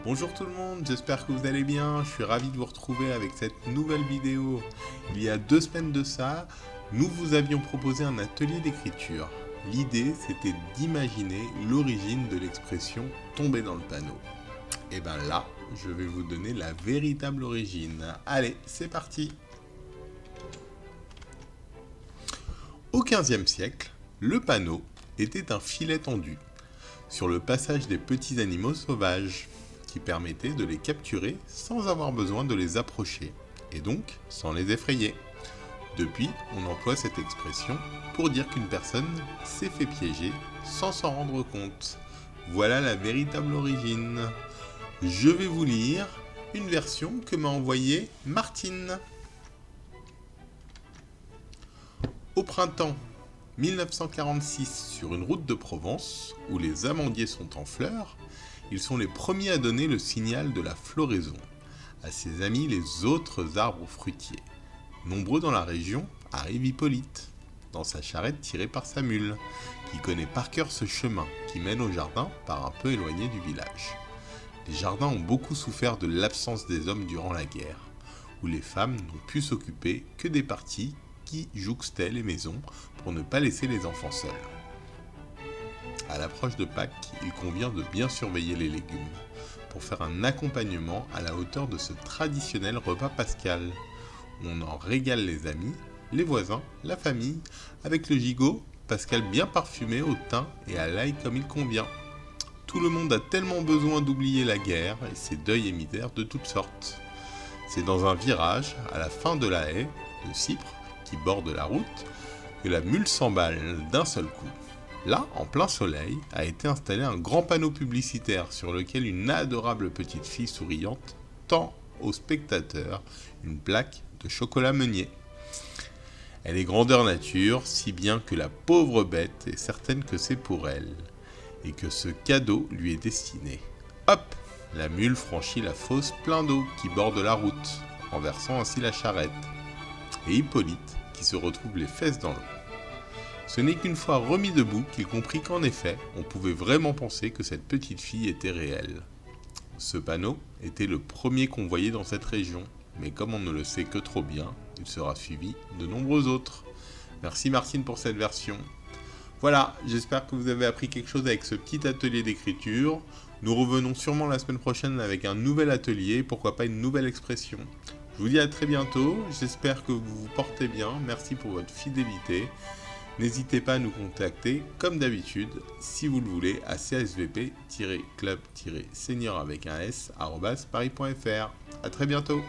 Bonjour tout le monde, j'espère que vous allez bien. Je suis ravi de vous retrouver avec cette nouvelle vidéo. Il y a 2 semaines de ça, nous vous avions proposé un atelier d'écriture. L'idée, c'était d'imaginer l'origine de l'expression tomber dans le panneau. Et bien là, je vais vous donner la véritable origine. Allez, c'est parti. Au XVe siècle, le panneau était un filet tendu sur le passage des petits animaux sauvages, qui permettait de les capturer sans avoir besoin de les approcher, et donc sans les effrayer. Depuis, on emploie cette expression pour dire qu'une personne s'est fait piéger sans s'en rendre compte. Voilà la véritable origine. Je vais vous lire une version que m'a envoyée Martine. Au printemps 1946, sur une route de Provence, où les amandiers sont en fleurs, ils sont les premiers à donner le signal de la floraison à ses amis les autres arbres fruitiers. Nombreux dans la région arrive Hippolyte, dans sa charrette tirée par sa mule, qui connaît par cœur ce chemin qui mène au jardin par un peu éloigné du village. Les jardins ont beaucoup souffert de l'absence des hommes durant la guerre, où les femmes n'ont pu s'occuper que des parties qui jouxtaient les maisons pour ne pas laisser les enfants seuls. À l'approche de Pâques, il convient de bien surveiller les légumes pour faire un accompagnement à la hauteur de ce traditionnel repas pascal, où on en régale les amis, les voisins, la famille, avec le gigot pascal bien parfumé au thym et à l'ail comme il convient. Tout le monde a tellement besoin d'oublier la guerre et ses deuils et misères de toutes sortes. C'est dans un virage, à la fin de la haie de cypre qui borde la route, que la mule s'emballe d'un seul coup. Là, en plein soleil, a été installé un grand panneau publicitaire sur lequel une adorable petite fille souriante tend aux spectateurs une plaque de chocolat meunier. Elle est grandeur nature, si bien que la pauvre bête est certaine que c'est pour elle, et que ce cadeau lui est destiné. Hop! La mule franchit la fosse plein d'eau qui borde la route, renversant ainsi la charrette. Et Hippolyte, qui se retrouve les fesses dans l'eau. Ce n'est qu'une fois remis debout qu'il comprit qu'en effet, on pouvait vraiment penser que cette petite fille était réelle. Ce panneau était le premier qu'on voyait dans cette région, mais comme on ne le sait que trop bien, il sera suivi de nombreux autres. Merci Martine pour cette version. Voilà, j'espère que vous avez appris quelque chose avec ce petit atelier d'écriture. Nous revenons sûrement la semaine prochaine avec un nouvel atelier, pourquoi pas une nouvelle expression. Je vous dis à très bientôt, j'espère que vous vous portez bien, merci pour votre fidélité. N'hésitez pas à nous contacter, comme d'habitude, si vous le voulez, à csvp-club-senior avec un s, @paris.fr. A très bientôt.